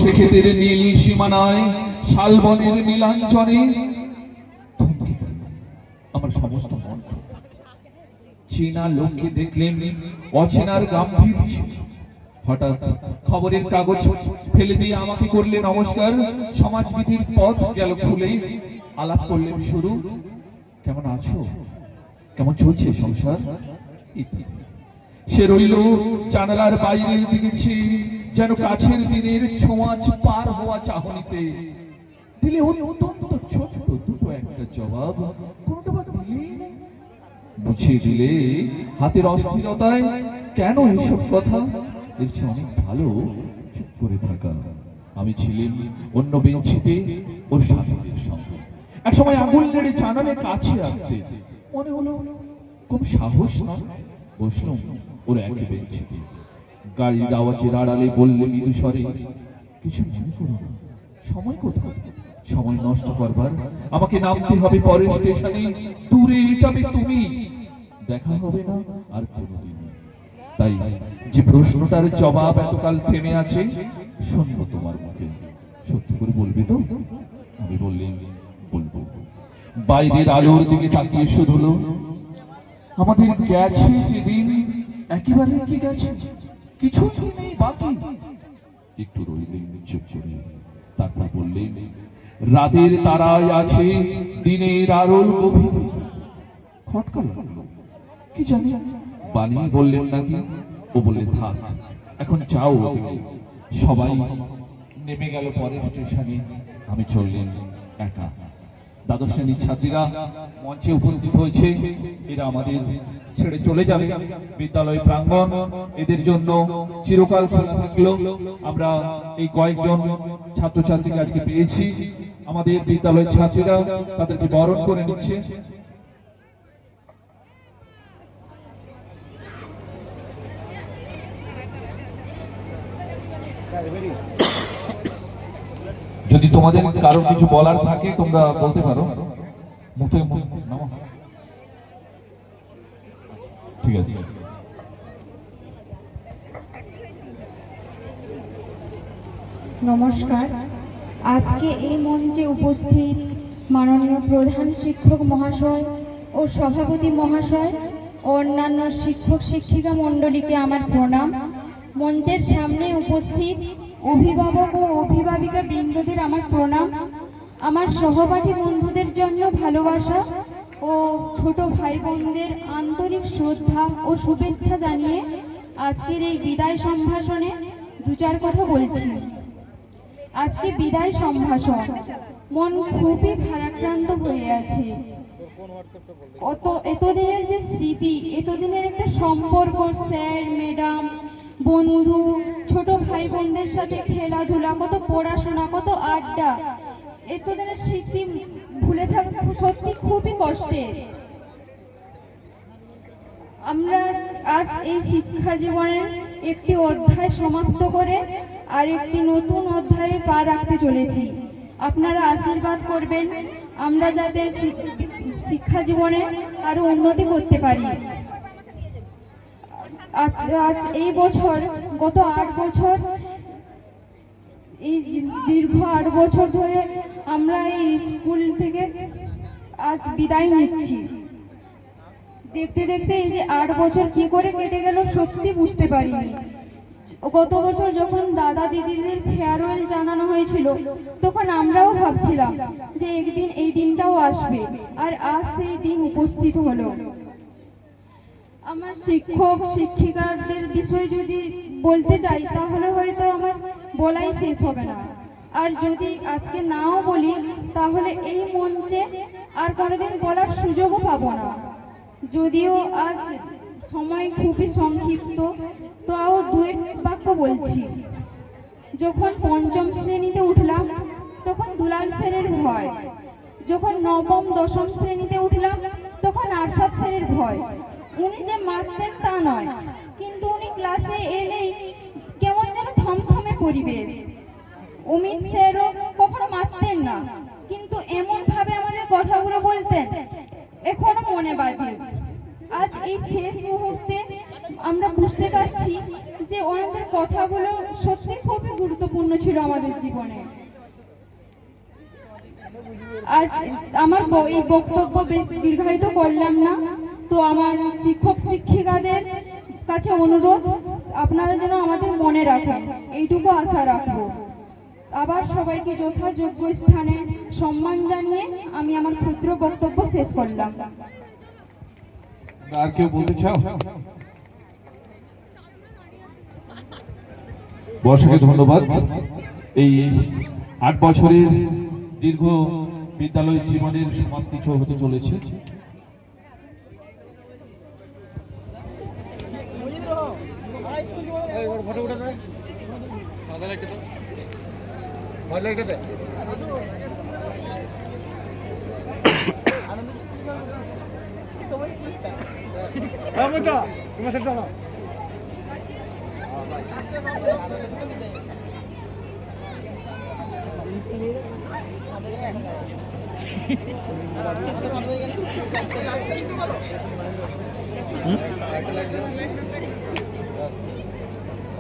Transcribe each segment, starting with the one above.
সর্ষে ক্ষেতের নীল সীমানায় শালবনের নীলাঞ্জনে আমার সমস্ত মন। চেনা লোককে দেখলেন অচেনার গাম্ভীর্য। হঠাৎ খবরের কাগজ ফেলে দিয়ে আমাকে করলে নমস্কার। সমাজবিধির পথ গেল খুলে, আলাপ করলেন শুরু। কেমন আছো, কেমন চলছে সংসার? সে রইল জানালার বাইরের দিকে চেয়ে, যেন কাছের দিনের ছোঁয়াচ পার হওয়া চাহনিতে। দিলে অত্যন্ত ছোট্ট দুটো একটা জবাব, কোনটা বা দিলে বুঝিয়ে দিলে হাতের অস্থিরতায় কেন এসব কথা। এর চেয়ে অনেক ভালো চুপ করে থাকা। আমি ছিলাম অন্য বেঞ্চিতে ওর সাথীদের সঙ্গে। এক সময় আঙুল নেড়ে জানালে কাছে আসতে, মনে হলো খুব সাহস না। বসলাম ওর একই বেঞ্চিতে। গাড়ির আওয়াজের আড়ালে বললে মৃদু স্বরে, কিছু মনে করো না, সময় কোথায়? সময় নষ্ট করবার আমাকে নামতে হবে পরের স্টেশনে। দূরে যাবে তুমি, দেখা হবে না আর কোনোদিন। তাই যে প্রশ্নটার জবাব এতকাল থেমে আছে, শুনবো তোমার মুখে। সত্যি করে বলবে তো? আমি বললেন বলবো। বাইরের আলোর দিকে তাকিয়ে শুধুলো, আমাদের গেছে যেদিন একেবারে কি গেছে, কিছু নেই বাকি। একটু রইলেন চুপ করে, তারপর বললেন, রাতের তারায় আছে দিনের আলোর গভীর। খটকা লাগলো, কি জানি বানিয়ে বললেন নাকি। ও বললে থাক, এখন যাও। সবাই নেমে গেল পরের স্টেশনে। আমি চললেন একা। দ্বাদশ শ্রেণীর ছাত্রীরা মঞ্চে উপস্থিত হয়েছে। এরা আমাদের ছেড়ে চলে যাবে। বিদ্যালয় প্রাঙ্গণ এদের জন্য চিরকাল খোলা থাকলো। আমরা এই কয়েকজন ছাত্রছাত্রীকে আজকে পেয়েছি। আমাদের বিদ্যালয়ের ছাত্রীরা তাদেরকে বরণ করে নিচ্ছে। যদি তোমাদের কারো কিছু বলার থাকে তোমরা বলতে পারো। মুখে নাও, ঠিক আছে। নমস্কার। আজকে এই মঞ্চে উপস্থিত মাননীয় প্রধান শিক্ষক মহাশয় ও সভাপতি মহাশয় ও অন্যান্য শিক্ষক শিক্ষিকা মণ্ডলীকে আমার প্রণাম। মঞ্চের সামনে উপস্থিত অভিভাবক ও অভিভাবিকা বৃন্দদের আমার প্রণাম। আমার সহপাঠী বন্ধুদের জন্য ভালোবাসা ও ছোট ভাই বোনদের আন্তরিক শ্রদ্ধা ও শুভেচ্ছা জানিয়ে আজকের এই বিদায় সম্ভাষণে দু চার কথা বলছি। আজকে বিদায় সম্ভাষণ, মন খুবই ভারাক্রান্ত হয়ে আছে। এতদিনের যে স্মৃতি, এতদিনের একটা সম্পর্ক, স্যার ম্যাডাম বন্ধু ছোট ভাই বোনদের সাথে খেলাধুলা, কত পড়াশোনা, কত আড্ডা, এতদিনের স্মৃতি ভুলে থাকা সত্যি খুবই কষ্টের। আমরা আজ এই শিক্ষা জীবনের একটি অধ্যায় সমাপ্ত করে আর একটি নতুন অধ্যায়ে পা রাখতে চলেছি। আপনারা আশীর্বাদ করবেন আমরা যাতে শিক্ষা জীবনে আরো উন্নতি করতে পারি। আজ এই বছর, গত 8 বছর, এই দীর্ঘ 8 বছর ধরে আমরা এই স্কুল থেকে আজ বিদায় নিচ্ছি। দেখতে দেখতে এই যে 8 বছর কি করে কেটে গেল সত্যি বুঝতে পারিনি। গত বছর যখন দাদা দিদিদের ফেয়ারওয়েল জানানো হয়েছিল, তখন আমরাও ভাবছিলাম যে একদিন এই দিনটাও আসবে, আর আজ সেই দিন উপস্থিত হলো। আমার শিক্ষক শিক্ষিকাদের বিষয়ে যদি বলতে চাই তাহলে হয়তো আমার বলাই শেষ হবে না। আর যদি আজকে নাও বলি তাহলে এই মঞ্চে আর কোনোদিন বলার সুযোগও পাবো না। যদিও আজ সময় খুবই সংক্ষিপ্ত, তাও দু এক বাক্য বলছি। যখন 5ম শ্রেণীতে উঠলাম তখন দুলাল স্যারের ভয়, যখন 9ম 10ম শ্রেণীতে উঠলাম তখন আরশাদ স্যারের ভয়। উনি যে মারতেন তা নয়, কিন্তু উনি ক্লাসে এলেই কেমন যেন থমথমে পরিবেশ। অমিত স্যারও কখনো মারতেন না, কিন্তু এমন ভাবে আমাদের কথাগুলো বলতেন এখনো মনে বাজে। আজ এই শেষ মুহূর্তে আমরা বুঝতে পারছি যে ওনাদের কথাগুলো সত্যি খুবই গুরুত্বপূর্ণ ছিল আমাদের জীবনে। আজ আমার এই বক্তব্য বেশ দীর্ঘায়িত করলাম না, তো আমার শিক্ষক শিক্ষিকাদের কাছে অনুরোধ, আপনারা যেন আমাদের মনে রাখেন, এইটুকু আশা রাখবো। আবার সবাইকে যথাযোগ্য স্থানে সম্মান জানিয়ে আমি আমার ক্ষুদ্র বক্তব্য শেষ করলাম। আর কেউ বলতে চাও? বর্ষাকে ধন্যবাদ। এই 8 বছরের দীর্ঘ বিদ্যালয় জীবনের সমাপ্তি হতে চলেছে।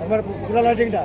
আমার পুরা লাইটিংটা